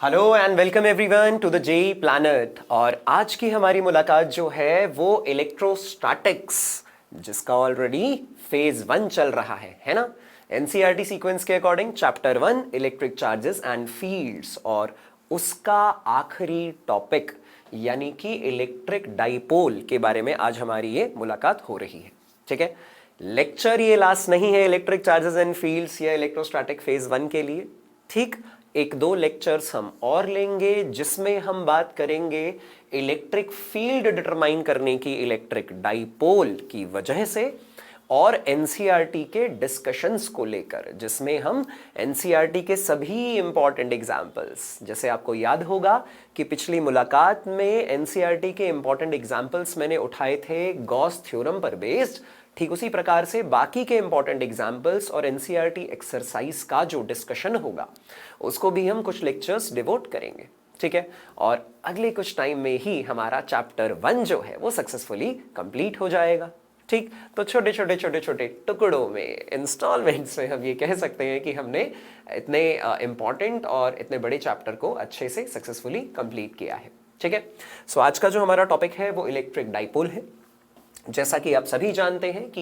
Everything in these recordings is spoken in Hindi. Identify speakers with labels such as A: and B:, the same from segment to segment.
A: Hello and welcome everyone to the JEE planet. और आज की हमारी मुलाकात जो है वो इलेक्ट्रोस्टैटिक्स, जिसका ऑलरेडी फेज 1 चल रहा है ना। एनसीईआरटी सीक्वेंस के according chapter 1 electric charges and fields, और उसका आखिरी टॉपिक यानी कि इलेक्ट्रिक डाइपोल के बारे में आज हमारी ये मुलाकात हो रही है। ठीक है, लेक्चर ये लास्ट नहीं है इलेक्ट्रिक चार्जेस एंड फील्ड्स या इलेक्ट्रोस्टैटिक फेज 1 के लिए। ठीक, एक दो लेक्चर्स हम और लेंगे जिसमें हम बात करेंगे इलेक्ट्रिक फील्ड डिटरमाइन करने की इलेक्ट्रिक डाइपोल की वजह से, और एनसीईआरटी के डिस्कशंस को लेकर, जिसमें हम एनसीईआरटी के सभी इंपॉर्टेंट एग्जाम्पल्स, जैसे आपको याद होगा कि पिछली मुलाकात में एनसीईआरटी के इंपॉर्टेंट एग्जाम्पल्स मैंने उठाए थे गॉस थ्योरम पर बेस्ड, ठीक उसी प्रकार से बाकी के इंपॉर्टेंट एग्जाम्पल्स और एनसीईआरटी एक्सरसाइज का जो डिस्कशन होगा उसको भी हम कुछ लेक्चर्स डिवोट करेंगे। ठीक है, और अगले कुछ टाइम में ही हमारा चैप्टर 1 जो है वो सक्सेसफुली कंप्लीट हो जाएगा। ठीक, तो छोटे छोटे छोटे छोटे टुकड़ों में, इंस्टॉलमेंट्स में हम ये कह सकते हैं कि हमने इतने इंपॉर्टेंट और इतने बड़े चैप्टर को अच्छे से सक्सेसफुली कंप्लीट किया है। ठीक है, सो आज का जो हमारा टॉपिक है वो इलेक्ट्रिक डाइपोल है। जैसा कि आप सभी जानते हैं कि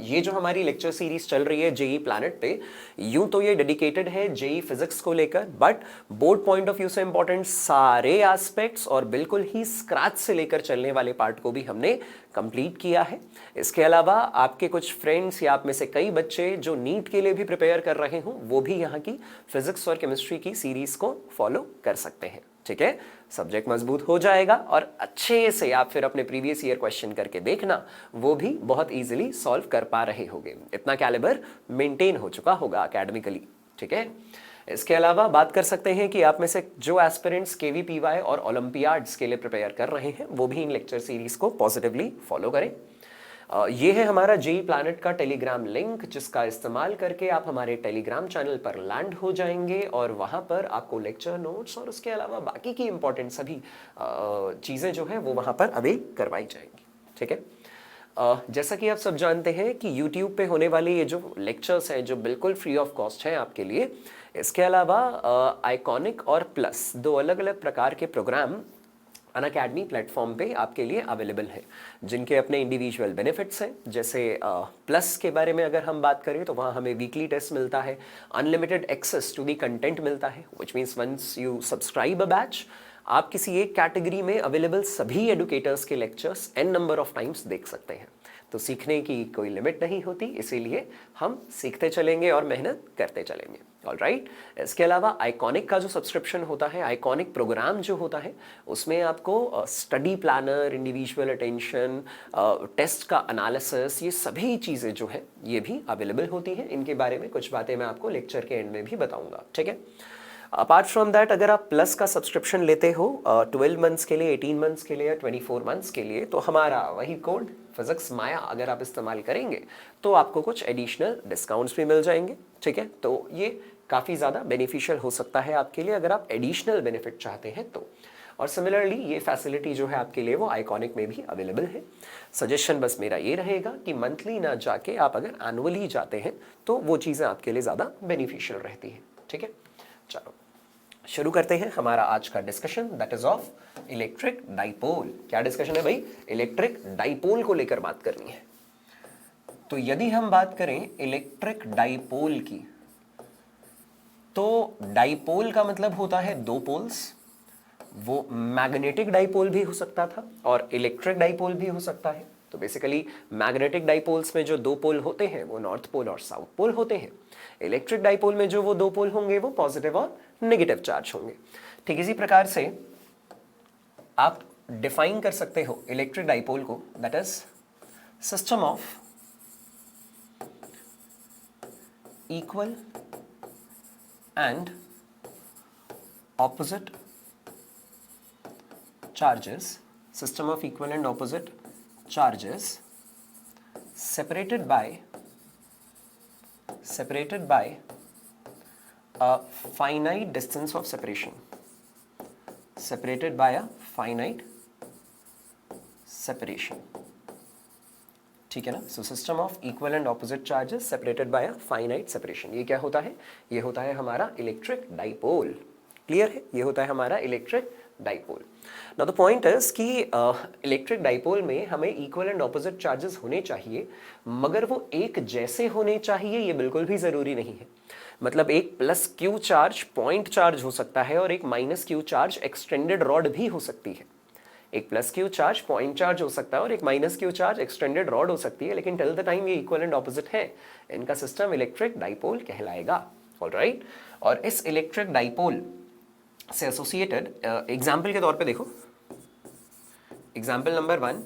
A: ये जो हमारी लेक्चर सीरीज चल रही है जेई प्लैनेट पे, यूं तो ये डेडिकेटेड है जेई फिजिक्स को लेकर, but board point of view से इंपॉर्टेंट सारे एस्पेक्ट्स और बिल्कुल ही स्क्रैच से लेकर चलने वाले पार्ट को भी हमने कंप्लीट किया है। इसके अलावा आपके कुछ फ्रेंड्स या आप में से कई बच्चे जो नीट के लिए भी प्रिपेयर कर रहे हों, वो भी यहाँ की फिजिक्स और केमिस्ट्री की सीरीज को फॉलो कर सकते हैं। ठीक है, सब्जेक्ट मजबूत हो जाएगा और अच्छे से आप फिर अपने प्रीवियस ईयर क्वेश्चन करके देखना, वो भी बहुत इजीली सॉल्व कर पा रहे होंगे। इतना कैलिबर मेंटेन हो चुका होगा एकेडमिकली। ठीक है, इसके अलावा बात कर सकते हैं कि आप में से जो एस्पिरेंट्स केवीपीवाई और ओलंपियाड्स के लिए प्रिपेयर कर रहे हैं, वो भी इन लेक्चर सीरीज को पॉजिटिवली फॉलो करें। ये है हमारा जेई प्लैनेट का टेलीग्राम लिंक, जिसका इस्तेमाल करके आप हमारे टेलीग्राम चैनल पर लैंड हो जाएंगे और वहाँ पर आपको लेक्चर नोट्स और उसके अलावा बाकी की इंपॉर्टेंट सभी चीज़ें जो है वो वहाँ पर अवेल करवाई जाएंगी। ठीक है, जैसा कि आप सब जानते हैं कि YouTube पे होने वाले ये जो लेक्चर्स हैं जो बिल्कुल फ्री ऑफ कॉस्ट हैं आपके लिए, इसके अलावा आइकॉनिक और प्लस दो अलग अलग प्रकार के प्रोग्राम अनअकैडमी प्लेटफॉर्म पे आपके लिए अवेलेबल है, जिनके अपने इंडिविजुअल बेनिफिट्स हैं। जैसे प्लस के बारे में अगर हम बात करें तो वहाँ हमें वीकली टेस्ट मिलता है, unlimited access to the content मिलता है, which means once you subscribe a batch, आप किसी एक कैटेगरी में अवेलेबल सभी एडुकेटर्स के lectures n number of times देख सकते हैं। तो सीखने की कोई लिमिट नहीं होती, इसीलिए हम सीखते चलेंगे और मेहनत करते चलेंगे। ऑलराइट, इसके अलावा आइकॉनिक का जो सब्सक्रिप्शन होता है, आइकॉनिक प्रोग्राम जो होता है, उसमें आपको study planner, individual attention, test का एनालिसिस, ये सभी चीज़ें जो है ये भी अवेलेबल होती हैं। इनके बारे में कुछ बातें मैं आपको लेक्चर के एंड में भी बताऊंगा। ठीक है, अपार्ट फ्रॉम दैट, अगर आप प्लस का सब्सक्रिप्शन लेते हो 12 मंथ्स के लिए, 18 मंथ्स के लिए या 24 मंथ्स के लिए, तो हमारा वही कोड फिजिक्स माया अगर आप इस्तेमाल करेंगे तो आपको कुछ एडिशनल डिस्काउंट्स भी मिल जाएंगे। ठीक है, तो ये काफ़ी ज़्यादा बेनिफिशियल हो सकता है आपके लिए अगर आप एडिशनल बेनिफिट चाहते हैं तो। और सिमिलरली ये फैसिलिटी जो है आपके लिए वो आइकॉनिक में भी अवेलेबल है। सजेशन बस मेरा ये रहेगा कि मंथली ना जाके आप अगर एनुअली जाते हैं तो वो चीज़ें आपके लिए ज़्यादा बेनिफिशियल रहती हैं। ठीक है, चलो शुरू करते हैं हमारा आज का discussion, that is of electric dipole. क्या डिस्कशन है भाई? इलेक्ट्रिक डाइपोल को लेकर बात करनी है। तो यदि हम बात करें इलेक्ट्रिक डाइपोल की, तो डाइपोल का मतलब होता है दो पोल्स। वो मैग्नेटिक डाइपोल भी हो सकता था और इलेक्ट्रिक डाइपोल भी हो सकता है। तो बेसिकली मैग्नेटिक डाइपोल्स में जो दो पोल होते हैं वो नॉर्थ पोल और साउथ पोल होते हैं। इलेक्ट्रिक डाइपोल में जो वो दो पोल होंगे वो पॉजिटिव और नेगेटिव चार्ज होंगे। ठीक इसी प्रकार से आप डिफाइन कर सकते हो इलेक्ट्रिक डाइपोल को, that is system of equal and opposite charges, system of equal and opposite charges separated by a finite distance of separation, separated by a finite separation. ठीक है ना? So system of equal and opposite charges separated by a finite separation, ये क्या होता है? ये होता है हमारा इलेक्ट्रिक डाइपोल। क्लियर है? ये होता है हमारा electric dipole. Now the point is कि इलेक्ट्रिक डाइपोल में हमें इक्वल एंड ऑपोजिट चार्जेस होने चाहिए, मगर वो एक जैसे होने चाहिए ये बिल्कुल भी जरूरी नहीं है। मतलब एक plus Q charge point charge हो सकता है और एक minus Q charge extended rod भी हो सकती है। एक plus Q charge point charge हो सकता है और एक minus Q charge extended rod हो सकती है, लेकिन टिल द टाइम ये इक्वल एंड ऑपोजिट है, इनका सिस्टम इलेक्ट्रिक डाइपोल कहलाएगा। ऑलराइट, और इस इलेक्ट्रिक डाइपोल से एसोसिएटेड एग्जाम्पल के तौर पे देखो, example number 1,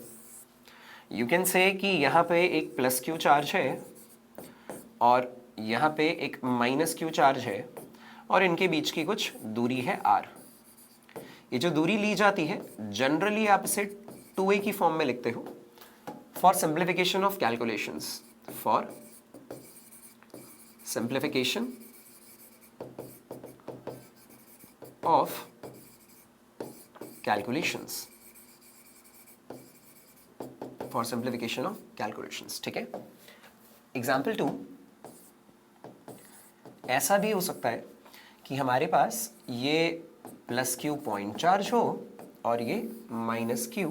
A: you can say कि यहाँ पे एक प्लस क्यू चार्ज है और यहाँ पे एक माइनस क्यू चार्ज है और इनके बीच की कुछ दूरी है r। ये जो दूरी ली जाती है जनरली आप इसे 2a की फॉर्म में लिखते हो for simplification of calculations, for simplification of calculations, for simplification of calculations. ठीक है। एग्जाम्पल 2, ऐसा भी हो सकता है कि हमारे पास ये प्लस क्यू पॉइंट चार्ज हो और ये minus Q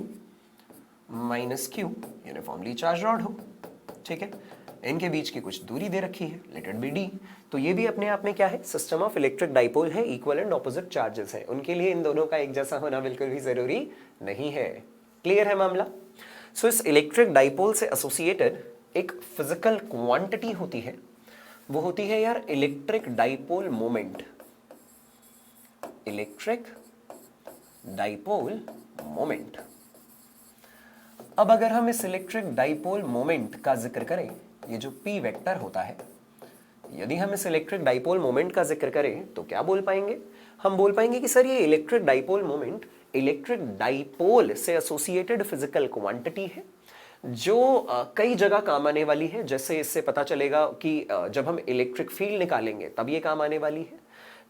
A: uniformly charge rod हो। ठीक है, इनके बीच की कुछ दूरी दे रखी है, लेट इट बी डी। तो ये भी अपने आप में क्या है? सिस्टम ऑफ इलेक्ट्रिक डाइपोल है, इक्वल एंड ऑपोजिट चार्जेस है, उनके लिए इन दोनों का एक जैसा होना बिल्कुल भी जरूरी नहीं है। क्लियर है मामला? सो इस इलेक्ट्रिक डाइपोल से एसोसिएटेड एक फिजिकल क्वांटिटी होती है, वो होती है यार electric dipole moment. Electric dipole moment. अब अगर हम इस इलेक्ट्रिक डाइपोल मोमेंट का जिक्र करें, ये जो p वेक्टर होता है, यदि हम इस इलेक्ट्रिक डाइपोल मोमेंट का जिक्र करें तो क्या बोल पाएंगे? हम बोल पाएंगे कि सर ये electric dipole moment electric dipole से एसोसिएटेड फिजिकल क्वांटिटी है जो कई जगह काम आने वाली है। जैसे इससे पता चलेगा कि जब हम इलेक्ट्रिक फील्ड निकालेंगे तब ये काम आने वाली है,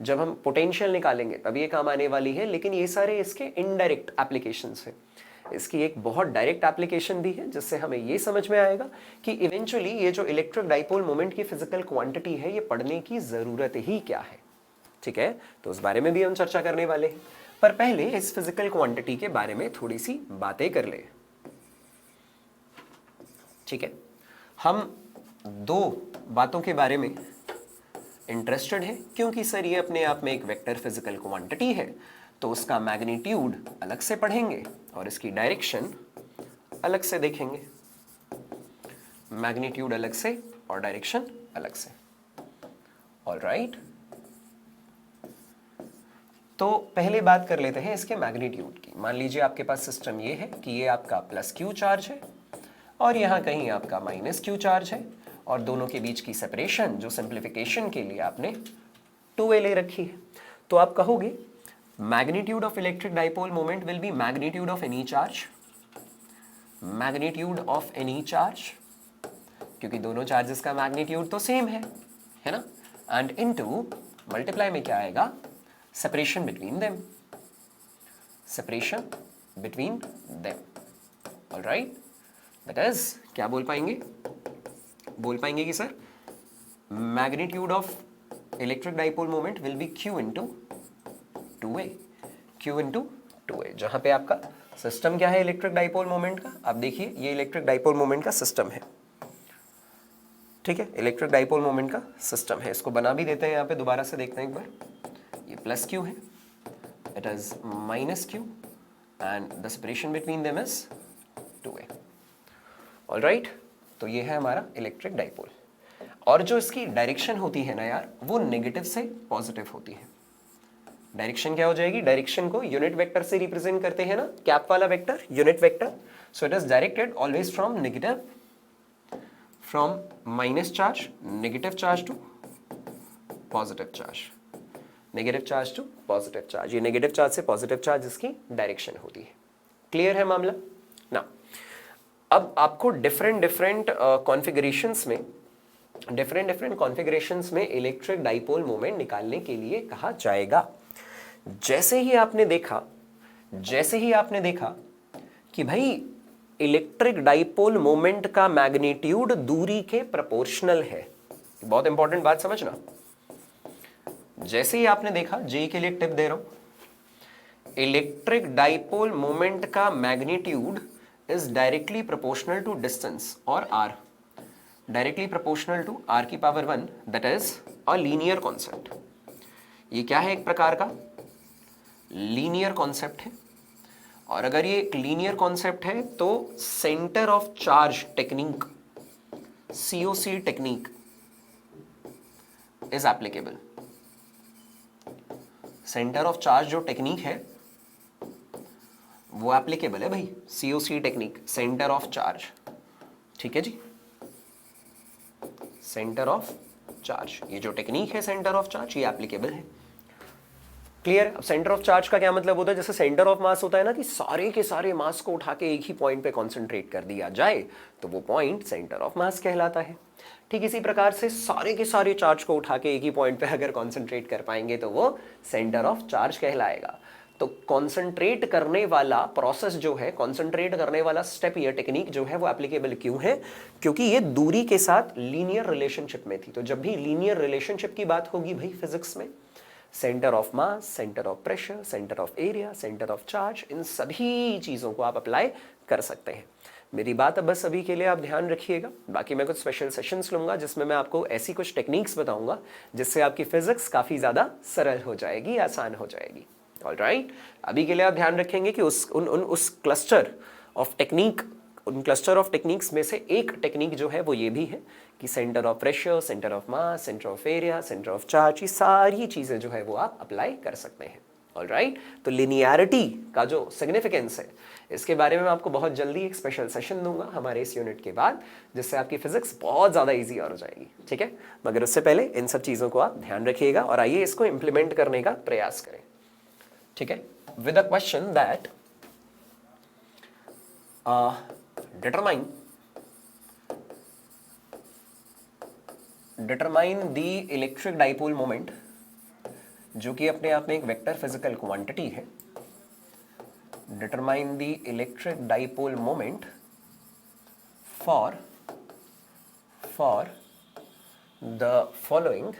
A: जब हम पोटेंशियल निकालेंगे तब ये काम आने वाली है, लेकिन ये सारे इसके इनडायरेक्ट एप्लीकेशंस हैं। इसकी एक बहुत डायरेक्ट एप्लीकेशन भी है जिससे हमें ये समझ में आएगा कि इवेंचुअली ये जो इलेक्ट्रिक डाइपोल मोमेंट की फिजिकल क्वांटिटी है ये पढ़ने की जरूरत ही क्या है। ठीक है, तो उस बारे में भी हम चर्चा करने वाले हैं, पर पहले इस फिजिकल क्वांटिटी के बारे में थोड़ी सी बातें कर ले। ठीक है, हम दो बातों के बारे में इंटरेस्टेड है, क्योंकि सर ये अपने आप में एक वेक्टर फिजिकल क्वांटिटी है, तो उसका मैग्नीट्यूड अलग से पढ़ेंगे और इसकी डायरेक्शन अलग से देखेंगे। मैग्नीट्यूड अलग से और डायरेक्शन अलग से। ऑलराइट, तो पहले बात कर लेते हैं इसके मैग्नीट्यूड की। मान लीजिए आपके पास सिस्टम ये है कि ये आपका प्लस क्यू चार्ज है और यहां कहीं आपका माइनस क्यू चार्ज है, और दोनों के बीच की सेपरेशन जो सिंप्लीफिकेशन के लिए आपने 2a ले रखी है। तो आप कहोगे magnitude of electric dipole moment will be magnitude of any charge, magnitude of any charge, क्योंकि दोनों चार्जेस का मैग्नीट्यूड तो सेम है ना, एंड इनटू मल्टीप्लाई में क्या आएगा? Separation between them, separation between them. Alright, that is क्या बोल पाएंगे? बोल पाएंगे कि sir magnitude of electric dipole moment will be q into 2a, q into 2a, जहां पे आपका सिस्टम क्या है इलेक्ट्रिक डाइपोल मोमेंट का? आप देखिए ये इलेक्ट्रिक डाइपोल मोमेंट का सिस्टम है। ठीक है, इलेक्ट्रिक डाइपोल मोमेंट का सिस्टम है। इसको बना भी देते हैं, यहाँ पे दोबारा से देखते हैं एक बार। ये प्लस q है, it is minus q and the separation between them is 2a। Alright, तो ये है हमारा इलेक्ट्रिक डाइपोल, और जो इसकी डायरेक्शन होती है ना यार, वो नेगेटिव से पॉजिटिव होती है। डायरेक्शन क्या हो जाएगी? डायरेक्शन को यूनिट वेक्टर से रिप्रेजेंट करते हैं ना, कैप वाला vector, unit vector. So it is directed always from negative, from minus charge, negative charge to positive charge, negative charge to positive charge. ये नेगेटिव चार्ज से पॉजिटिव चार्ज इसकी डायरेक्शन होती है। क्लियर है मामला ना? अब आपको डिफरेंट कॉन्फ़िगरेशंस में इलेक्ट्रिक डाइपोल मोमेंट निकालने के लिए कहा जाएगा। जैसे ही आपने देखा कि भाई इलेक्ट्रिक डाइपोल मोमेंट का मैग्नीट्यूड दूरी के प्रोपोर्शनल है, बहुत इंपॉर्टेंट बात समझना, जैसे ही आपने देखा, जे के लिए टिप दे रहा हूं, इलेक्ट्रिक डाइपोल मोमेंट का magnitude is directly proportional to distance और R, directly proportional to R की power 1, that is a linear concept. ये क्या है? एक प्रकार का लीनियर कॉन्सेप्ट है। और अगर ये एक लीनियर कॉन्सेप्ट है तो centre of charge technique, COC technique is applicable. Centre of charge जो टेक्निक है वो एप्लीकेबल है भाई, COC technique, centre of charge. ठीक है जी, सेंटर ऑफ चार्ज, ये जो टेक्निक है सेंटर ऑफ चार्ज, ये एप्लीकेबल है। क्लियर? अब सेंटर ऑफ चार्ज का क्या मतलब होता है? जैसे सेंटर ऑफ मास होता है ना, कि सारे के सारे मास को उठा के एक ही पॉइंट पे कॉन्सेंट्रेट कर दिया जाए, तो वो पॉइंट सेंटर ऑफ मास कहलाता है। ठीक इसी प्रकार से सारे के सारे चार्ज को उठा के एक ही पॉइंट पे अगर कॉन्सेंट्रेट कर पाएंगे तो वो सेंटर ऑफ चार्ज कहलाएगा। तो कॉन्सेंट्रेट करने वाला प्रोसेस जो है, कॉन्सेंट्रेट करने वाला स्टेप या टेक्निक जो है वो एप्लीकेबल क्यों है? क्योंकि ये दूरी के साथ लीनियर रिलेशनशिप में थी। तो जब भी लीनियर रिलेशनशिप की बात होगी भाई फिजिक्स में, centre of mass, centre of pressure, centre of area, centre of charge, इन सभी चीज़ों को आप अप्लाई कर सकते हैं। मेरी बात अब बस अभी के लिए आप ध्यान रखिएगा, बाकी मैं कुछ स्पेशल सेशंस लूँगा जिसमें मैं आपको ऐसी कुछ टेक्निक्स बताऊँगा जिससे आपकी फिजिक्स काफ़ी ज़्यादा सरल हो जाएगी, आसान हो जाएगी। ऑलराइट, अभी के लिए आप ध्यान रखेंगे कि उस क्लस्टर ऑफ टेक्निक, उन क्लस्टर ऑफ टेक्निक्स में से एक टेक्निक जो है वो ये भी है कि centre of pressure, centre of mass, centre of area, centre of charge, ये सारी चीज़ें जो है वो आप अप्लाई कर सकते हैं। ऑलराइट, तो लिनियरिटी का जो सिग्निफिकेंस है इसके बारे में मैं आपको बहुत जल्दी एक स्पेशल सेशन दूंगा हमारे इस यूनिट के बाद, जिससे आपकी फिजिक्स बहुत ज़्यादा ईजी और हो जाएगी। ठीक है, मगर उससे पहले इन सब चीज़ों को आप ध्यान रखिएगा और आइए इसको इम्प्लीमेंट करने का प्रयास करें। ठीक है, with a question that determine the electric dipole moment, जो कि अपने आप में एक वेक्टर फिजिकल क्वांटिटी है। Determine the electric dipole moment for the following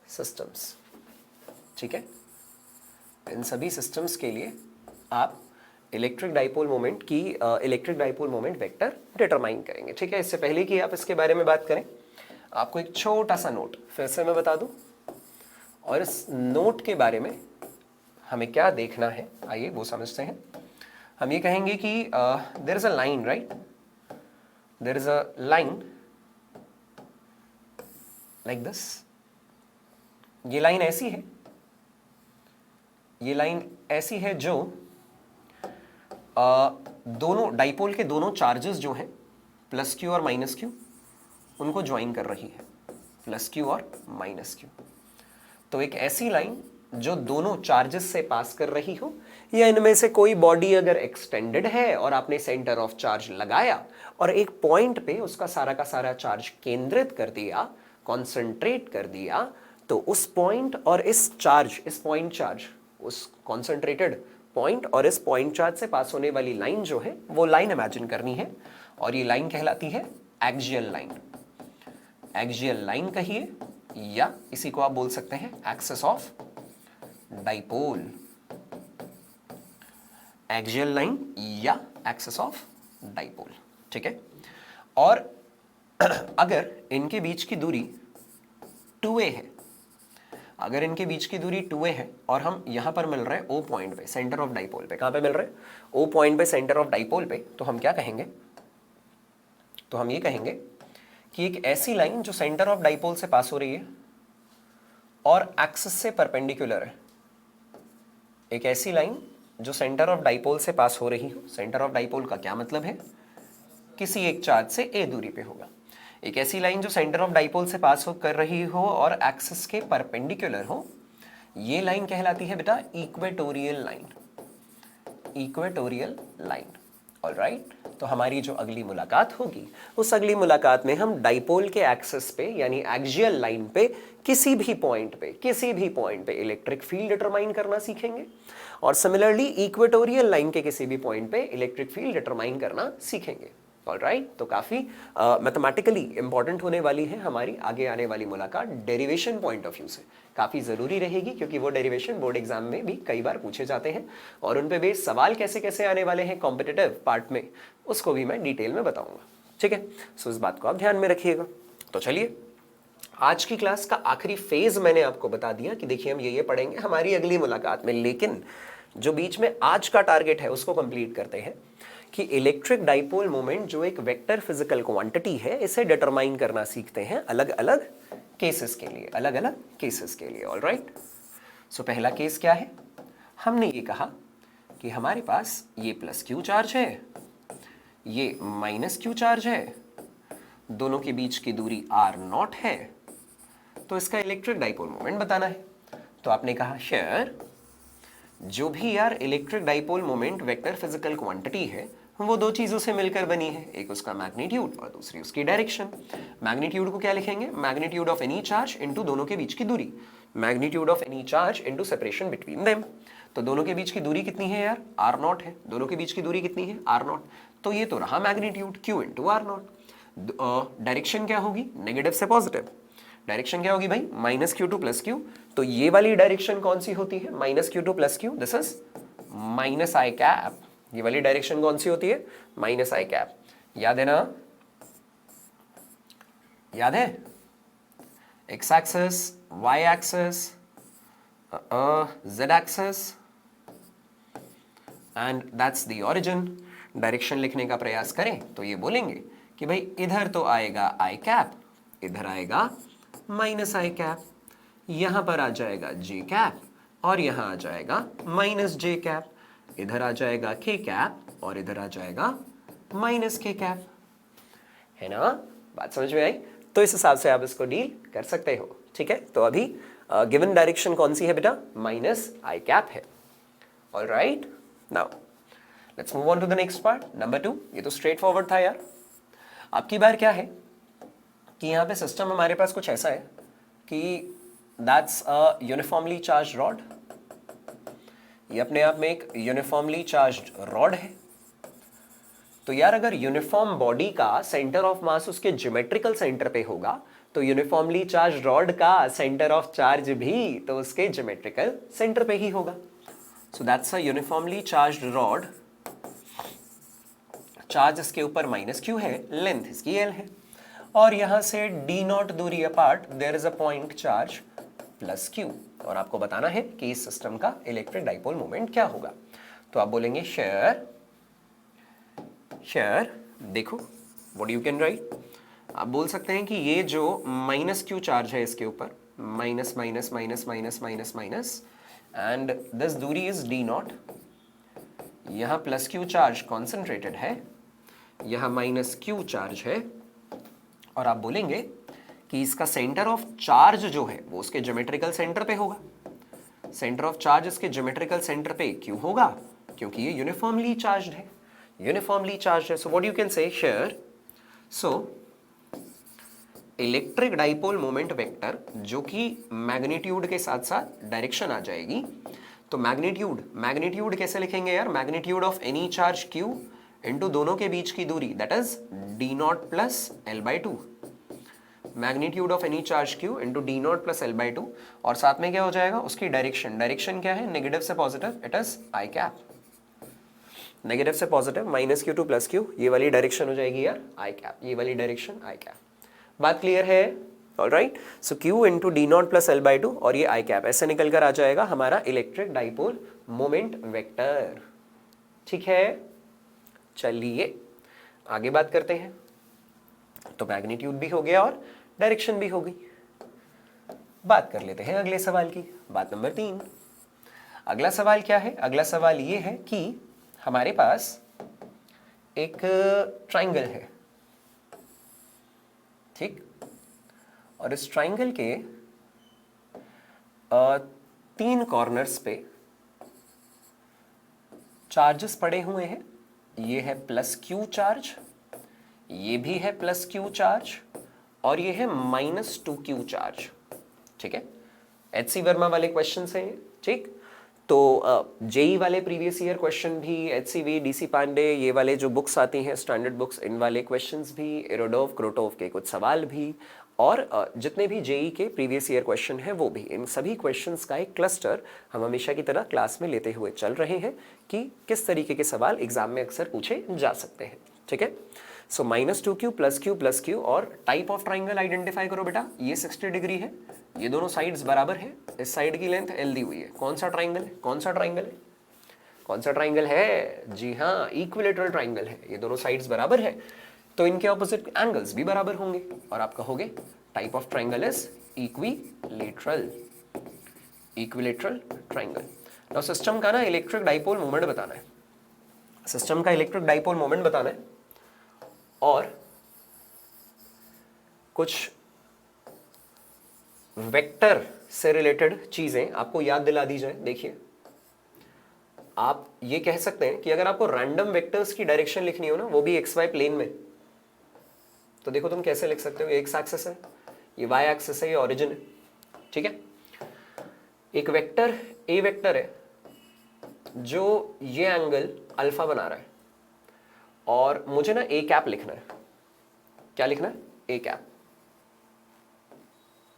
A: systems, ठीक है, इन सभी सिस्टम्स के लिए आप electric dipole moment vector determine करेंगे। ठीक है, इससे पहले कि आप इसके बारे में बात करें, आपको एक छोटा सा नोट फिर से मैं बता दूं, और इस नोट के बारे में हमें क्या देखना है आइए वो समझते हैं। हम ये कहेंगे कि there is a line, right, there is a line like this. ये लाइन ऐसी है, ये लाइन ऐसी है जो दोनों डाइपोल के दोनों चार्जेस जो हैं प्लस क्यू और माइनस क्यू, उनको ज्वाइन कर रही है, प्लस क्यू और माइनस क्यू। तो एक ऐसी लाइन जो दोनों चार्जेस से पास कर रही हो, या इनमें से कोई बॉडी अगर एक्सटेंडेड है और आपने सेंटर ऑफ चार्ज लगाया और एक पॉइंट पे उसका सारा का सारा चार्ज केंद्रित कर दिया, कॉन्सेंट्रेट कर दिया, तो उस पॉइंट और इस पॉइंट चार्ज, उस कॉन्सेंट्रेटेड पॉइंट और इस पॉइंट चार्ज से पास होने वाली लाइन जो है वो लाइन इमेजिन करनी है, और ये लाइन कहलाती है एक्सियल लाइन। एक्सियल लाइन कहिए, या इसी को आप बोल सकते हैं axis of dipole. Axial line या एक्सिस ऑफ डाइपोल। ठीक है, और अगर इनके बीच की दूरी 2a है, अगर इनके बीच की दूरी 2a है और हम यहां पर मिल रहे हैं O पॉइंट पे, सेंटर ऑफ डाइपोल पे, कहां पे मिल रहे हैं? O पॉइंट पे, सेंटर ऑफ डाइपोल पे, तो हम क्या कहेंगे? तो हम ये कहेंगे कि एक ऐसी लाइन जो सेंटर ऑफ डाइपोल से पास हो रही है और एक्सिस से परपेंडिकुलर है, एक ऐसी लाइन जो सेंटर ऑफ डाइपोल से पास हो रही हो, सेंटर ऑफ डाइपोल का क्या मतलब है? किसी एक चार्ज से a दूरी पे होगा। एक ऐसी लाइन जो सेंटर ऑफ डाइपोल से पास कर रही हो और एक्सिस के परपेंडिकुलर हो, ये लाइन कहलाती है बेटा equatorial line. Equatorial line. Alright, तो हमारी जो अगली मुलाकात होगी, उस अगली मुलाकात में हम डाइपोल के एक्सिस पे यानी एक्सियल लाइन पे किसी भी पॉइंट पे इलेक्ट्रिक फील्ड डिटरमाइन करना सीखेंगे, और सिमिलरली इक्वेटोरियल लाइन के किसी भी पॉइंट पे इलेक्ट्रिक फील्ड डिटरमाइन करना सीखेंगे। ऑलराइट, तो काफ़ी मैथमेटिकली इंपॉर्टेंट होने वाली है हमारी आगे आने वाली मुलाकात डेरिवेशन पॉइंट ऑफ व्यू से, काफ़ी ज़रूरी रहेगी, क्योंकि वो डेरिवेशन बोर्ड एग्जाम में भी कई बार पूछे जाते हैं और उन पे बेस्ड सवाल कैसे कैसे आने वाले हैं कॉम्पिटिटिव पार्ट में, उसको भी मैं डिटेल में बताऊंगा। ठीक है, सो इस बात को आप ध्यान में रखिएगा। तो चलिए, आज की क्लास का आखिरी फेज मैंने आपको बता दिया कि देखिए हम ये पढ़ेंगे हमारी अगली मुलाकात में, लेकिन जो बीच में आज का टारगेट है उसको कंप्लीट करते हैं कि इलेक्ट्रिक डाइपोल मोमेंट जो एक वेक्टर फिजिकल क्वांटिटी है, इसे डिटरमाइन करना सीखते हैं अलग अलग केसेस के लिए, अलग अलग केसेस के लिए। ऑलराइट, सो पहला केस क्या है, हमने ये कहा कि हमारे पास ये प्लस क्यू चार्ज है, ये माइनस क्यू चार्ज है, दोनों के बीच की दूरी आर नॉट है, तो इसका इलेक्ट्रिक डाइपोल मोमेंट बताना है। तो आपने कहा शेयर जो भी यार electric dipole moment vector physical quantity है वो दो चीजों से मिलकर बनी है, एक उसका मैग्नीट्यूड और दूसरी उसकी डायरेक्शन। मैग्नीट्यूड को क्या लिखेंगे, magnitude of any charge into दोनों के बीच की दूरी, magnitude of any charge into separation between them. तो दोनों के बीच की दूरी कितनी है यार, आर नॉट है, दोनों के बीच की दूरी कितनी है, आर नॉट, तो ये तो रहा magnitude Q into R naught. Direction क्या होगी, नेगेटिव से पॉजिटिव, डायरेक्शन क्या होगी भाई, minus Q to plus Q, तो ये वाली डायरेक्शन कौन सी होती है, minus Q to plus Q, this is minus I cap. ये वाली डायरेक्शन कौन सी होती है, माइनस आई कैप। याद है ना, याद है, X axis, Y axis, Z axis and that's the origin. Direction लिखने का प्रयास करें तो ये बोलेंगे कि भाई इधर तो आएगा आई कैप, इधर आएगा माइनस आई कैप, यहां पर आ जाएगा जे कैप और यहां आ जाएगा माइनस जे कैप, इधर आ जाएगा के कैप और इधर आ जाएगा माइनस के कैप। है ना, बात समझ में आई? तो इस हिसाब से आप इसको डील कर सकते हो। ठीक है, तो अभी गिवन डायरेक्शन कौन सी है बेटा, माइनस आई कैप है। Alright, now let's move on to the next part, number 2। ये तो स्ट्रेट फॉरवर्ड था यार। अब की बार क्या है कि यहाँ पे सिस्टम हमारे पास कुछ ऐसा है कि that's a uniformly charge rod. ये अपने आप में एक यूनिफॉर्मली चार्ज्ड रॉड है। तो यार अगर यूनिफॉर्म बॉडी का सेंटर ऑफ मास उसके ज्योमेट्रिकल सेंटर पे होगा तो यूनिफॉर्मली चार्ज रॉड का सेंटर ऑफ चार्ज भी तो उसके ज्योमेट्रिकल सेंटर पे ही होगा। So that's a uniformly charged rod, charge इसके ऊपर माइनस क्यू है, लेंथ इसकी एल है, और यहां से डी नॉट दूरी apart there is a point charge plus Q, और आपको बताना है कि इस सिस्टम का इलेक्ट्रिक डाइपोल मोमेंट क्या होगा। तो आप बोलेंगे शेयर, शेयर देखो व्हाट यू कैन राइट, आप बोल सकते हैं कि ये जो माइनस क्यू चार्ज है इसके ऊपर, minus minus minus minus minus minus, and this दूरी इज डी नॉट, यहां प्लस क्यू चार्ज कॉन्सेंट्रेटेड है, यहां माइनस क्यू चार्ज है, और आप बोलेंगे कि इसका सेंटर ऑफ चार्ज जो है वो उसके ज्योमेट्रिकल सेंटर पे होगा। सेंटर ऑफ चार्ज इसके ज्योमेट्रिकल सेंटर पे क्यों होगा, क्योंकि ये यूनिफॉर्मली चार्ज्ड है, यूनिफॉर्मली चार्ज्ड है। So what you can say here, so electric dipole moment vector जो कि मैग्नीट्यूड के साथ साथ डायरेक्शन आ जाएगी, तो मैग्नीट्यूड, मैग्नीट्यूड कैसे लिखेंगे यार, magnitude of any charge Q into दोनों के बीच की दूरी, that is D not plus L by two, magnitude of any charge Q into D not plus L by two, और साथ में क्या हो जाएगा उसकी डायरेक्शन, डायरेक्शन क्या है, नेगेटिव से positive, it is I cap, negative से positive minus Q to plus Q, ये वाली डायरेक्शन हो जाएगी यार आई कैप, ये वाली डायरेक्शन आई कैप। बात क्लियर है? Alright, so Q into D not plus L by two और ये आई कैप, ऐसे निकल कर आ जाएगा हमारा इलेक्ट्रिक डाइपोल मोमेंट वेक्टर। ठीक है, चलिए आगे बात करते हैं। तो मैग्नीट्यूड भी हो गया और डायरेक्शन भी हो गई। बात कर लेते हैं अगले सवाल की, बात नंबर 3। अगला सवाल क्या है, अगला सवाल ये है कि हमारे पास एक ट्राइंगल है, ठीक, और इस ट्राइंगल के 3 कॉर्नर्स पे चार्जेस पड़े हुए हैं। ये है प्लस क्यू चार्ज, ये भी है प्लस क्यू चार्ज, और ये है माइनस 2 क्यू चार्ज। ठीक है, एच सी वर्मा वाले क्वेश्चन है ये। ठीक, तो जेई वाले प्रीवियस ईयर क्वेश्चन भी, एचसीवी, डीसी पांडे, ये वाले जो बुक्स आती हैं स्टैंडर्ड बुक्स, इन वाले क्वेश्चंस भी, एरोडोव क्रोटोव के कुछ सवाल भी, और जितने भी जेई के प्रीवियस ईयर क्वेश्चन हैं वो भी, इन सभी क्वेश्चंस का एक क्लस्टर हम हमेशा की तरह क्लास में लेते हुए चल रहे हैं कि किस तरीके के सवाल एग्जाम में अक्सर पूछे जा सकते हैं। ठीक है, सो -2q + q और टाइप ऑफ ट्राइंगल आइडेंटिफाई करो बेटा। ये 60 डिग्री है, ये दोनों साइड्स बराबर है, इस साइड की लेंथ l दी हुई है। कौन सा ट्राइंगल है? कौन सा ट्राइंगल है? कौन सा ट्राइंगल है? जी हाँ, इक्विलेटरल ट्राइंगल है। ये दोनों साइड्स बराबर है तो इनके ऑपोजिट एंगल्स भी बराबर होंगे और आप कहोगे type of triangle is equilateral, equilateral triangle. Now system का ना इलेक्ट्रिक डाइपोल मोमेंट बताना है, सिस्टम का इलेक्ट्रिक डाइपोल मोमेंट बताना है और कुछ वेक्टर से रिलेटेड चीजें आपको याद दिला दी जाए। देखिए, आप ये कह सकते हैं कि अगर आपको रैंडम वेक्टर्स की डायरेक्शन लिखनी हो ना, वो भी एक्स वाई प्लेन में, तो देखो तुम कैसे लिख सकते हो। एक्स एक्सिस है, ये वाई एक्सिस है, ये ओरिजिन है। ठीक है, एक वेक्टर ए वेक्टर है जो ये एंगल अल्फा बना रहा है और मुझे ना ए कैप लिखना है। क्या लिखना है? A cap.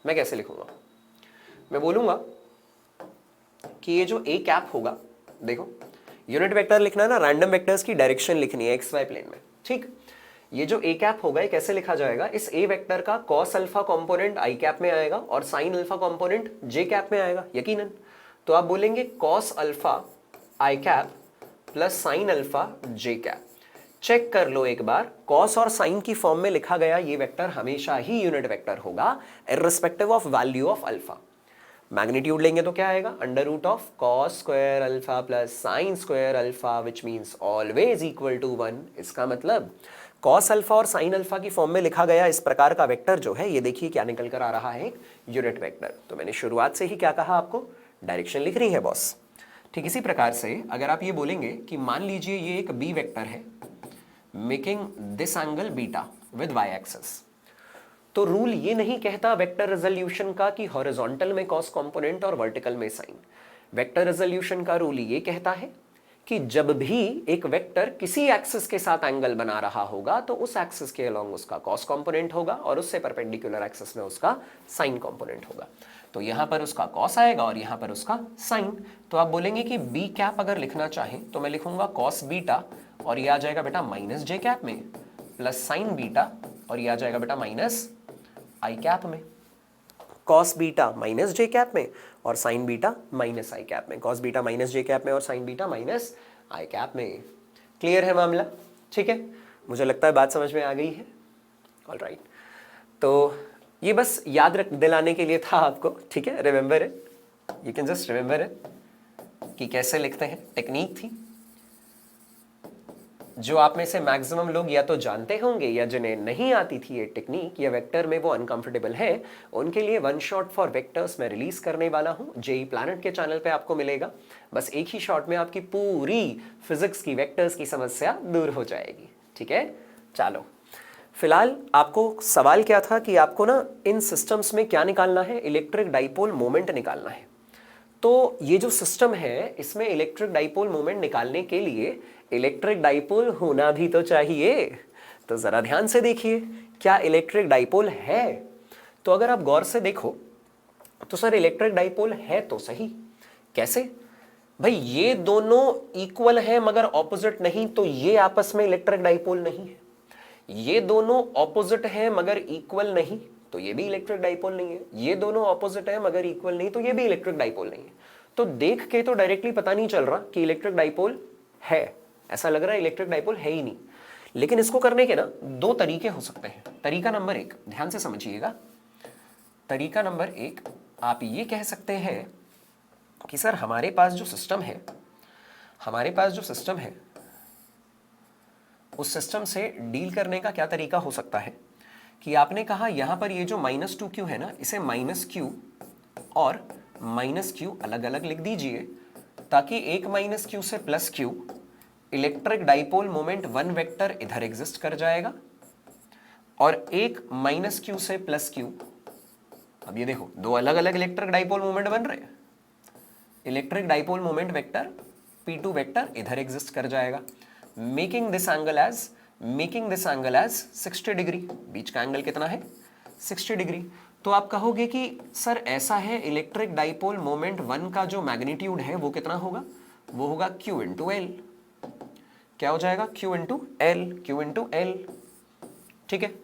A: मैं कैसे लिखूंगा? मैं बोलूंगा कि ये जो ए कैप होगा, देखो यूनिट वेक्टर लिखना है ना, रैंडम वेक्टर्स की डायरेक्शन लिखनी है एक्स वाई प्लेन में। ठीक, ये जो ए कैप होगा ये कैसे लिखा जाएगा? इस ए वेक्टर का cos alpha component I cap में आएगा और sine alpha component J cap में आएगा यकीनन। तो आप बोलेंगे cos alpha I cap plus sine alpha J cap. Check कर लो एक बार, कॉस और साइन की फॉर्म में लिखा गया ये वेक्टर हमेशा ही यूनिट वेक्टर होगा irrespective of value of alpha. Magnitude लेंगे तो क्या आएगा? Under root of cos square alpha plus sine square alpha which means always equal to 1। इसका मतलब कॉस अल्फा और साइन अल्फा की फॉर्म में लिखा गया इस प्रकार का वेक्टर जो है, ये देखिए क्या निकल कर आ रहा है, एक यूनिट वेक्टर। तो मैंने शुरुआत से ही क्या कहा आपको? डायरेक्शन लिख रही है बॉस। ठीक इसी प्रकार से अगर आप ये बोलेंगे कि मान लीजिए ये एक बी वेक्टर है making this angle beta with Y axis, तो रूल ये नहीं कहता वेक्टर रेजोल्यूशन का कि हॉरिजॉन्टल में कॉस कंपोनेंट और वर्टिकल में साइन। वेक्टर रेजोल्यूशन का रूल ये कहता है कि जब भी एक वेक्टर किसी एक्सिस के साथ एंगल बना रहा होगा तो उस एक्सिस के अलोंग उसका कॉस कंपोनेंट होगा और उससे परपेंडिकुलर एक्सिस में उसका साइन कंपोनेंट होगा। तो यहां पर उसका कॉस आएगा और यहां पर उसका साइन। तो आप बोलेंगे कि बी कैप अगर लिखना चाहें तो मैं लिखूंगा कॉस बीटा और ये आ जाएगा बेटा माइनस जे कैप में, प्लस साइन बीटा और ये आ जाएगा बेटा माइनस आई कैप में। कॉस बीटा माइनस जे कैप में और sign beta minus I cap में। कॉस बीटा माइनस जे कैप में और sign beta minus I cap में। क्लियर है मामला? ठीक है, मुझे लगता है बात समझ में आ गई है। ऑलराइट, तो ये बस याद रख दिलाने के लिए था आपको। ठीक है, remember it, you can just remember it कि कैसे लिखते हैं। टेक्निक थी जो आप में से मैक्सिमम लोग या तो जानते होंगे या जिन्हें नहीं आती थी ये टेक्निक या वेक्टर में वो अनकंफर्टेबल है, उनके लिए वन शॉट फॉर वेक्टर्स मैं रिलीज करने वाला हूं। जेई प्लैनेट के चैनल पे आपको मिलेगा। बस एक ही शॉट में आपकी पूरी फिजिक्स की वेक्टर्स की समस्या दूर हो जाएगी। ठीक है, चलो फिलहाल आपको सवाल क्या था कि आपको ना इन सिस्टम्स में क्या निकालना है? इलेक्ट्रिक डाइपोल मोमेंट निकालना है। तो ये जो सिस्टम है इसमें इलेक्ट्रिक डाइपोल मोमेंट निकालने के लिए इलेक्ट्रिक डाइपोल होना भी तो चाहिए। तो जरा ध्यान से देखिए, क्या इलेक्ट्रिक डाइपोल है? तो अगर आप गौर से देखो तो सर इलेक्ट्रिक डाइपोल है तो सही। कैसे भाई? ये दोनों इक्वल है मगर ऑपोजिट नहीं, तो ये आपस में इलेक्ट्रिक डाइपोल नहीं है। ये दोनों ऑपोजिट है मगर इक्वल नहीं, तो ये भी इलेक्ट्रिक डाइपोल नहीं है। ये दोनों ऑपोजिट है मगर इक्वल नहीं, तो ये भी इलेक्ट्रिक डाइपोल नहीं है। तो देख के तो डायरेक्टली पता नहीं चल रहा कि इलेक्ट्रिक डाइपोल है, ऐसा लग रहा है इलेक्ट्रिक डाइपोल है ही नहीं। लेकिन इसको करने के ना दो तरीके हो सकते हैं। तरीका नंबर एक, ध्यान से समझिएगा। तरीका नंबर एक, आप ये कह सकते हैं कि सर हमारे पास जो सिस्टम है, उस सिस्टम से डील करने का क्या तरीका हो सकता है कि आपने कहा यहां पर ये जो -2q है ना, इसे -q और -q अलग अलग लिख दीजिए ताकि एक -q से +q electric dipole moment one vector इधर एग्जिस्ट कर जाएगा और एक -q से +q, अब ये देखो दो अलग अलग इलेक्ट्रिक डाइपोल मोमेंट बन रहे हैं। Electric dipole moment vector P2 vector इधर एग्जिस्ट कर जाएगा, मेकिंग दिस एंगल एज 60 डिग्री। बीच का एंगल कितना है? 60 डिग्री। तो आप कहोगे कि सर ऐसा है, इलेक्ट्रिक डाइपोल मोमेंट 1 का जो मैग्नीट्यूड है वो कितना होगा? वो होगा Q इंटू एल। क्या हो जाएगा? Q into L. ठीक है।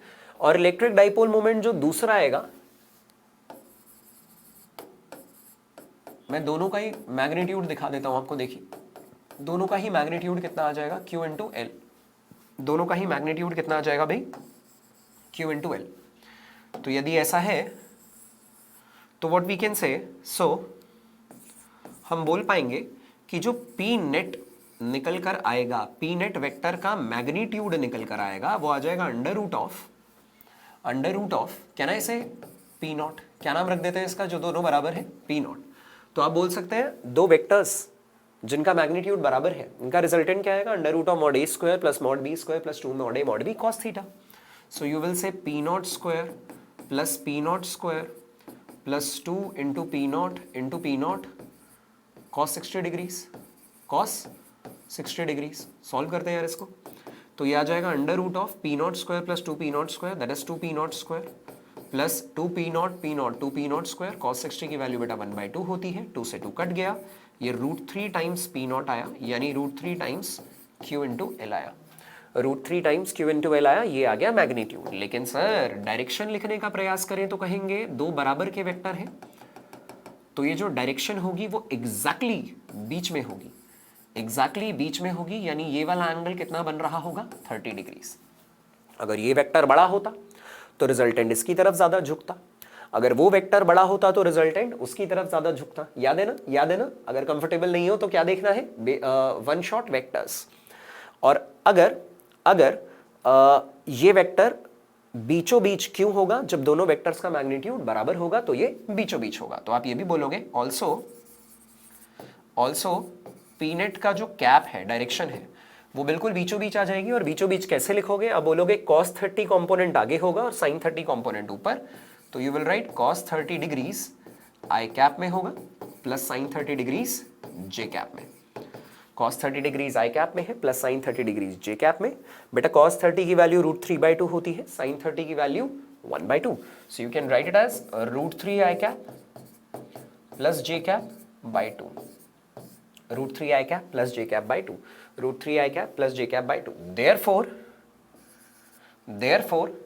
A: और इलेक्ट्रिक डाइपोल मोमेंट जो दूसरा आएगा, मैं दोनों का ही मैग्नीट्यूड दिखा देता हूं आपको। देखिए दोनों का ही मैग्नीट्यूड कितना आ जाएगा? Q into L. दोनों का ही मैग्नीट्यूड कितना आ जाएगा भाई? Q into L. तो यदि ऐसा है तो व्हाट वी कैन से, हम बोल पाएंगे कि जो P नेट निकल कर आएगा, P नेट वेक्टर का मैग्नीट्यूड निकल कर आएगा, वो आ जाएगा अंडर रूट ऑफ क्या ना इसे P नॉट, क्या नाम रख देते हैं इसका जो दोनों बराबर है? P not. तो आप बोल सकते हैं दो वेक्टर्स जिनका मैग्नीट्यूड बराबर है, इनका रिजल्टेंट क्या आएगा? Under root of mod A square plus mod B square plus 2 mod A mod B cos theta. So you will say P naught square plus 2 into P naught cos 60 degrees. Solve करते हैं यार इसको। तो ये आ जाएगा under root of P naught square plus 2P naught square, that is 2P naught square plus 2P naught square. Cos 60 की वैल्यू बेटा 1/2 होती है, 2 से 2 कट गया, ये √3 टाइम्स P नॉट आया, यानी √3 टाइम्स Q इंटू एल आया। √3 टाइम्स Q इंटू एल आया, ये आ गया मैग्नीट्यूड। लेकिन सर डायरेक्शन लिखने का प्रयास करें तो कहेंगे दो बराबर के वेक्टर हैं, तो ये जो डायरेक्शन होगी वो एग्जैक्टली बीच में होगी, यानी ये वाला एंगल कितना बन रहा होगा? 30 डिग्रीज। अगर ये वेक्टर बड़ा होता तो रिजल्टेंट इसकी तरफ ज्यादा झुकता, अगर वो वेक्टर बड़ा होता तो रिजल्टेंट उसकी तरफ ज्यादा झुकता। याद है ना? अगर कंफर्टेबल नहीं हो तो क्या देखना है? One shot vectors. और अगर ये वेक्टर बीचों बीच क्यों होगा? जब दोनों वेक्टर्स का मैग्नीट्यूड बराबर होगा तो ये बीचों बीच होगा। तो आप ये भी बोलोगे ऑल्सो P नेट का जो कैप है, डायरेक्शन है, वो बिल्कुल बीचों बीच आ जाएगी। और बीचों बीच कैसे लिखोगे? अब बोलोगे cos 30 कंपोनेंट आगे होगा और sin 30 कंपोनेंट ऊपर, तो you will write cos 30 degrees I cap में होगा प्लस sin 30 डिग्रीज जे कैप में। cos 30 डिग्रीज आई कैप में है प्लस sin 30 डिग्रीज जे कैप में। बेटा cos 30 की वैल्यू √3/2 होती है, sin 30 की value 1/2, so you can write it as √3 I cap plus J cap by 2, √3 I cap plus J cap by 2, √3 I cap plus J cap by 2। Therefore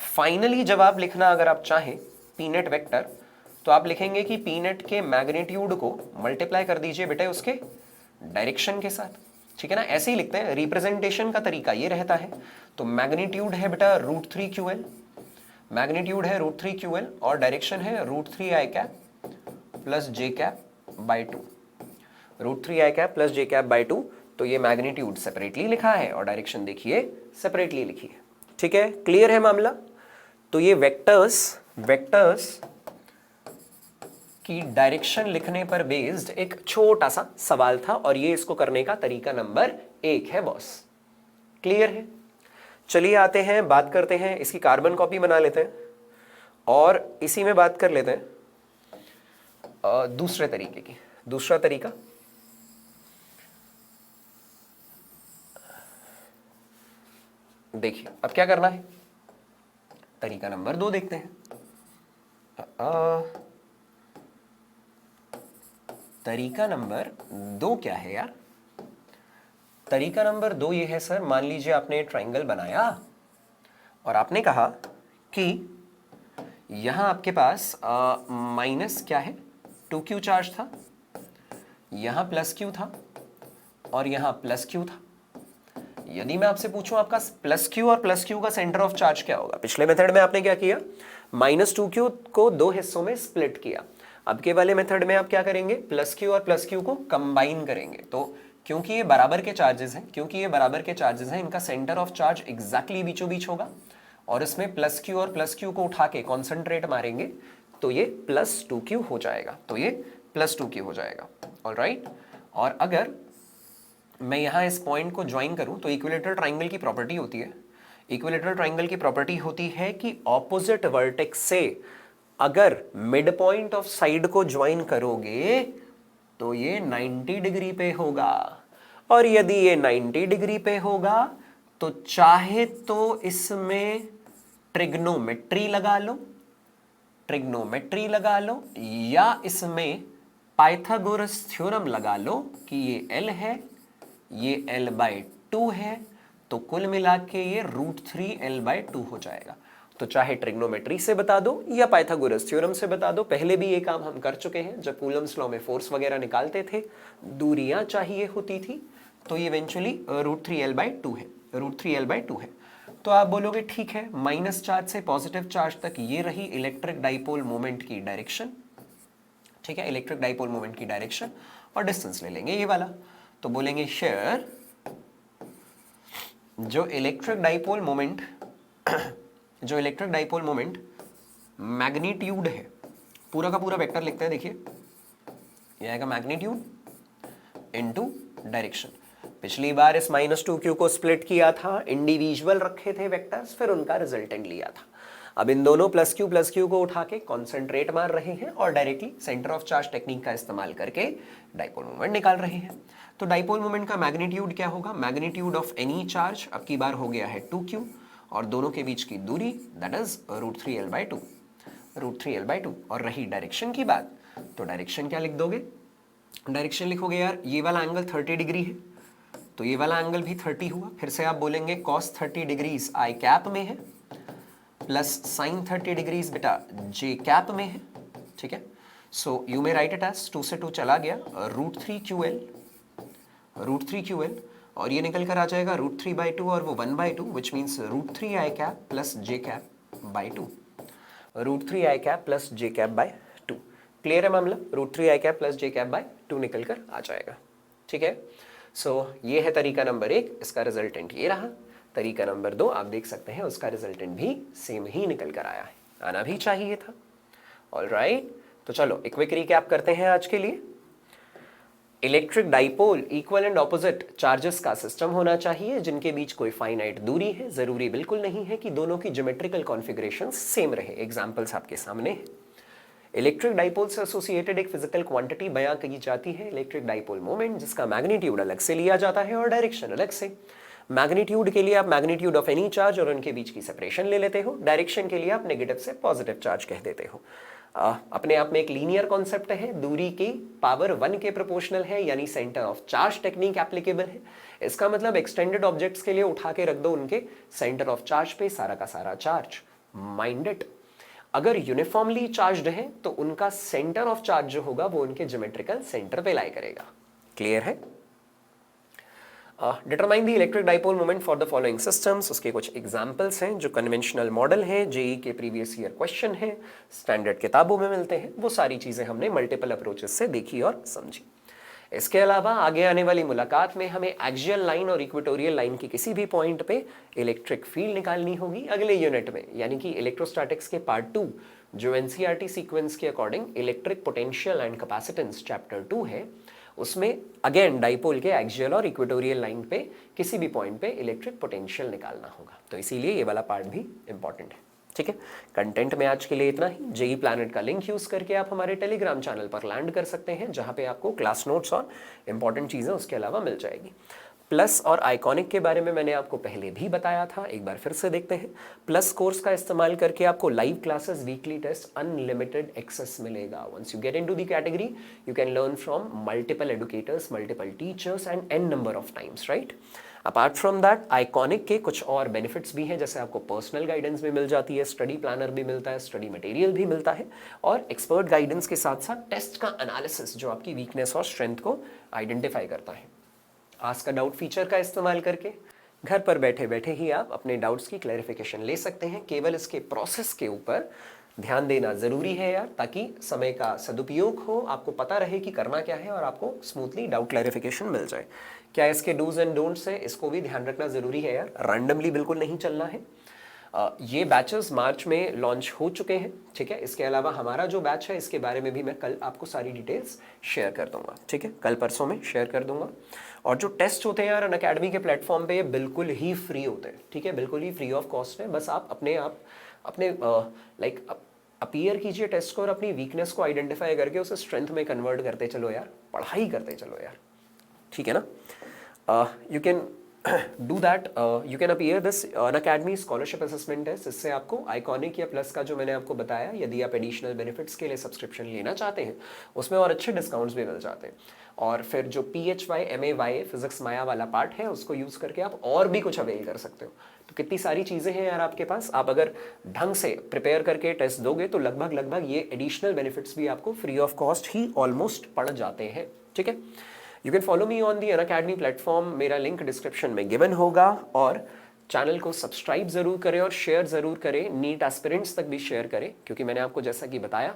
A: finally जवाब लिखना अगर आप चाहें P नेट वेक्टर, तो आप लिखेंगे कि P नेट के मैग्नीट्यूड को मल्टीप्लाई कर दीजिए बेटे उसके डायरेक्शन के साथ। ठीक है ना? ऐसे ही लिखते हैं, रिप्रेजेंटेशन का तरीका ये रहता है। तो मैग्नीट्यूड है बेटा √3QL, और डायरेक्शन है √3 I cap plus J cap by 2, √3 I cap plus J cap by 2। तो ये मैग्नीट्यूड सेपरेटली लिखा है और डायरेक्शन देखिए सेपरेटली लिखी है। ठीक है, क्लियर है मामला? तो ये वेक्टर्स की डायरेक्शन लिखने पर बेस्ड एक छोटा सा सवाल था, और ये इसको करने का तरीका नंबर 1 है बॉस। क्लियर है? चलिए आते हैं, बात करते हैं, इसकी कार्बन कॉपी बना लेते हैं और इसी में बात कर लेते हैं दूसरे तरीके की। दूसरा तरीका, देखिए अब क्या करना है, तरीका नंबर 2 देखते हैं। तरीका नंबर 2 क्या है यार? तरीका नंबर 2 ये है सर, मान लीजिए आपने ट्राइंगल बनाया और आपने कहा कि यहां आपके पास माइनस क्या है, 2Q चार्ज था, यहां प्लस Q था और यहां प्लस Q था। यदि मैं आपसे पूछूं आपका प्लस Q और प्लस Q का सेंटर ऑफ चार्ज क्या होगा? पिछले मेथड में आपने क्या किया, -2Q को 2 हिस्सों में स्प्लिट किया। अब के वाले मेथड में आप क्या करेंगे, प्लस Q और प्लस Q को कंबाइन करेंगे। तो क्योंकि ये बराबर के चार्जेस हैं, इनका सेंटर ऑफ चार्ज एग्जैक्टली बीचों बीच होगा, और इसमें प्लस Q और प्लस Q को उठा के कॉन्सेंट्रेट मारेंगे तो ये प्लस 2Q हो जाएगा, ऑलराइट। और अगर मैं यहाँ इस पॉइंट को ज्वाइन करूं तो इक्विलेटरल ट्राइंगल की प्रॉपर्टी होती है कि ऑपोजिट वर्टेक्स से अगर मिड पॉइंट ऑफ साइड को ज्वाइन करोगे तो ये 90 डिग्री पे होगा। और यदि ये 90 डिग्री पे होगा तो चाहे तो इसमें ट्रिग्नोमेट्री लगा लो, ट्रिग्नोमेट्री लगा लो, या इसमें पाइथागोरस थ्योरम लगा लो कि ये L है, ये L/2 है, तो कुल मिला के ये √3L/2 हो जाएगा। तो चाहे ट्रिग्नोमेट्री से बता दो या पाइथागोरस थ्योरम से बता दो, पहले भी ये काम हम कर चुके हैं जब कूलम्स लॉ में फोर्स वगैरह निकालते थे, दूरियां चाहिए होती थी, तो ये इवेंचुअली √3L/2 है, √3L/2 है। तो आप बोलोगे ठीक है, माइनस चार्ज से पॉजिटिव चार्ज तक ये रही इलेक्ट्रिक डाइपोल मोमेंट की डायरेक्शन, ठीक है, इलेक्ट्रिक डाइपोल मोमेंट की डायरेक्शन, और डिस्टेंस ले लेंगे ये वाला। तो बोलेंगे शेयर जो इलेक्ट्रिक डाइपोल मोमेंट जो इलेक्ट्रिक डाइपोल मोमेंट मैग्नीट्यूड है, पूरा का पूरा वेक्टर लिखते हैं, देखिए ये आएगा मैग्नीट्यूड इनटू डायरेक्शन। पिछली बार इस -2q को स्प्लिट किया था, इंडिविजुअल रखे थे वेक्टर्स, फिर उनका रिजल्टेंट लिया था। अब इन दोनों प्लस क्यू को उठा के कॉन्सेंट्रेट मार रहे हैं और directly centre of charge technique का इस्तेमाल करके डाइपोल मोमेंट निकाल रहे हैं। तो डाइपोल मोमेंट का मैग्नीट्यूड क्या होगा, मैग्नीट्यूड ऑफ एनी चार्ज अब की बार हो गया है 2q, और दोनों के बीच की दूरी दैट इज √3L/2, √3L/2। और रही डायरेक्शन की बात, तो डायरेक्शन क्या लिख दोगे, डायरेक्शन लिखोगे यार ये वाला एंगल 30 डिग्री है, तो ये वाला एंगल भी 30 हुआ। फिर से आप बोलेंगे cos 30 डिग्रीज आई कैप में है, प्लस sin 30 डिग्रीज बेटा जे कैप में है, ठीक है। So you may write it as 2 से 2 चला गया, √3QL, और ये निकल कर आ जाएगा √3/2 और वो 1/2, which means √3I cap plus J cap by 2, √3I cap plus J cap by 2। Clear है मामला, √3I cap plus J cap by 2 निकल कर आ जाएगा, ठीक है। सो ये है तरीका नंबर 1, इसका रिजल्टेंट ये रहा। तरीका नंबर 2 आप देख सकते हैं उसका रिजल्टेंट भी सेम ही निकल कर आया है, आना भी चाहिए था। ऑलराइट, तो चलो एक क्विक रिकैप करते हैं आज के लिए। Electric dipole equal and opposite charges का सिस्टम होना चाहिए जिनके बीच कोई फाइनाइट दूरी है, जरूरी बिल्कुल नहीं है कि दोनों की ज्योमेट्रिकल कॉन्फ़िगरेशन सेम रहे। एग्जांपल्स आपके सामने हैं। इलेक्ट्रिक डाइपोल से एसोसिएटेड एक फिजिकल क्वांटिटी बयां की जाती है इलेक्ट्रिक डाइपोल मोमेंट, जिसका मैग्नीट्यूड अलग से लिया जाता है और डायरेक्शन अलग से। मैग्नीट्यूड के लिए आप मैग्नीट्यूड ऑफ एनी चार्ज और उनके बीच की सेपरेशन ले लेते हो, डायरेक्शन के लिए आप नेगेटिव से पॉजिटिव चार्ज कह देते हो। अपने आप में एक लीनियर कॉन्सेप्ट है, दूरी की पावर 1 के प्रोपोर्शनल है, यानी centre of charge technique applicable है। इसका मतलब एक्सटेंडेड ऑब्जेक्ट्स के लिए उठा के रख दो उनके सेंटर ऑफ चार्ज पे सारा का सारा चार्ज। माइंड इट, अगर यूनिफॉर्मली चार्ज्ड है तो उनका सेंटर ऑफ चार्ज जो होगा वो उनके ज्योमेट्रिकल सेंटर पे लाई करेगा। क्लियर है। Determine the electric dipole moment for the following systems, उसके कुछ एग्जांपल्स हैं जो कन्वेंशनल मॉडल हैं, जेई के प्रीवियस ईयर क्वेश्चन हैं, स्टैंडर्ड किताबों में मिलते हैं, वो सारी चीजें हमने मल्टीपल अप्रोचेस से देखी और समझी। इसके अलावा आगे आने वाली मुलाकात में हमें एक्सियल लाइन और इक्वेटोरियल लाइन की किसी भी पॉइंट पे इलेक्ट्रिक फील्ड निकालनी होगी अगले यूनिट में, यानी कि इलेक्ट्रोस्टैटिक्स के पार्ट 2 जो एनसीईआरटी सीक्वेंस के according electric potential and capacitance chapter 2 है, उसमें अगेन डाइपोल के एक्सियल और इक्वेटोरियल लाइन पे किसी भी पॉइंट पे इलेक्ट्रिक पोटेंशियल निकालना होगा, तो इसीलिए ये वाला पार्ट भी इंपॉर्टेंट है। ठीक है, कंटेंट में आज के लिए इतना ही। जेई प्लैनेट का लिंक यूज करके आप हमारे टेलीग्राम चैनल पर लैंड कर सकते हैं, जहां पे आपको क्लास नोट्स और इंपॉर्टेंट चीजें उसके अलावा मिल जाएगी। प्लस और आइकॉनिक के बारे में मैंने आपको पहले भी बताया था, एक बार फिर से देखते हैं। प्लस कोर्स का इस्तेमाल करके आपको live classes, weekly test, unlimited access मिलेगा। Once you get into the category you can learn from multiple educators, multiple teachers and N number of times, right. Apart from that iconic के कुछ और बेनिफिट्स भी हैं, जैसे आपको पर्सनल गाइडेंस भी मिल जाती है, स्टडी प्लानर भी मिलता है, स्टडी मटेरियल भी मिलता है, और एक्सपर्ट गाइडेंस के साथ साथ टेस्ट का एनालिसिस जो आपकी वीकनेस और स्ट्रेंथ को आइडेंटिफाई करता है। आस्क अ डाउट फीचर का इस्तेमाल करके घर पर बैठे बैठे ही आप अपने डाउट्स की क्लैरिफिकेशन ले सकते हैं। केवल इसके प्रोसेस के ऊपर ध्यान देना ज़रूरी है यार, ताकि समय का सदुपयोग हो, आपको पता रहे कि करना क्या है और आपको स्मूथली डाउट क्लैरिफिकेशन मिल जाए। क्या इसके डूज एंड डोंट्स है, इसको भी ध्यान रखना ज़रूरी है यार, रैंडमली बिल्कुल नहीं चलना है। ये बैचेस मार्च में लॉन्च हो चुके हैं, ठीक है। इसके अलावा हमारा जो बैच है इसके बारे में भी मैं कल आपको सारी डिटेल्स शेयर कर दूंगा, ठीक है, कल परसों में शेयर कर दूंगा। और जो टेस्ट होते हैं यार अनअकैडमी के प्लेटफॉर्म पे, ये बिल्कुल ही फ्री होते हैं, ठीक है, बिल्कुल ही फ्री ऑफ कॉस्ट है। बस आप अपने अपीयर कीजिए टेस्ट को और अपनी वीकनेस को आइडेंटिफाई करके उसे स्ट्रेंथ में कन्वर्ट करते चलो यार, पढ़ाई करते चलो यार, ठीक है ना। You can do that, you can appear this Unacademy scholarship assessment test. इससे आपको आइकॉनिक या प्लस का जो मैंने आपको बताया, यदि आप एडिशनल बेनिफिट्स के लिए सब्सक्रिप्शन लेना चाहते हैं उसमें और अच्छे डिस्काउंट्स भी मिल जाते हैं। और फिर जो PHY MAY फिजिक्स माया वाला पार्ट है उसको यूज़ करके आप और भी कुछ अवेल कर सकते हो। तो कितनी सारी चीज़ें हैं यार आपके पास, आप अगर ढंग से प्रिपेयर करके टेस्ट दोगे तो लगभग लगभग ये एडिशनल बेनिफिट्स भी आपको free of cost he almost पड़ जाते हैं, ठीक है। You can follow me on the Unacademy platform, मेरा लिंक डिस्क्रिप्शन में गिवन होगा। और चैनल को सब्सक्राइब ज़रूर करें और शेयर ज़रूर करें, नीट एस्पिरेंट्स तक भी शेयर करें, क्योंकि मैंने आपको जैसा कि बताया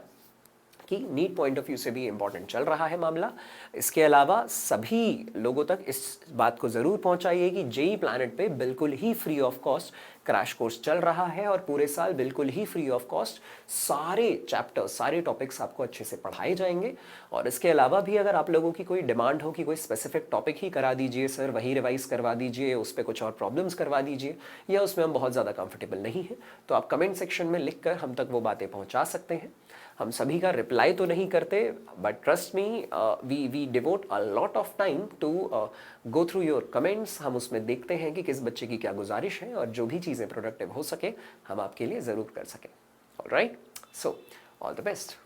A: कि नीट पॉइंट ऑफ व्यू से भी इंपॉर्टेंट चल रहा है मामला। इसके अलावा सभी लोगों तक इस बात को ज़रूर पहुंचाइए कि जेई प्लैनेट पे बिल्कुल ही free of cost crash course चल रहा है और पूरे साल बिल्कुल ही फ्री ऑफ कॉस्ट सारे चैप्टर्स, सारे टॉपिक्स आपको अच्छे से पढ़ाए जाएंगे। और इसके अलावा भी अगर आप लोगों की कोई डिमांड हो कि कोई स्पेसिफिक टॉपिक ही करा दीजिए सर, वही रिवाइज करवा दीजिए, उस पर कुछ और प्रॉब्लम्स करवा दीजिए, या उसमें हम बहुत ज़्यादा कंफर्टेबल नहीं है, तो आप कमेंट सेक्शन में लिख कर हम तक वो बातें पहुँचा सकते हैं। हम सभी का रिप्लाई तो नहीं करते, but trust me, we devote a lot of time to go through your comments. हम उसमें देखते हैं कि किस बच्चे की क्या गुजारिश है और जो भी चीज़ें प्रोडक्टिव हो सके हम आपके लिए ज़रूर कर सकें। Alright, so all the best.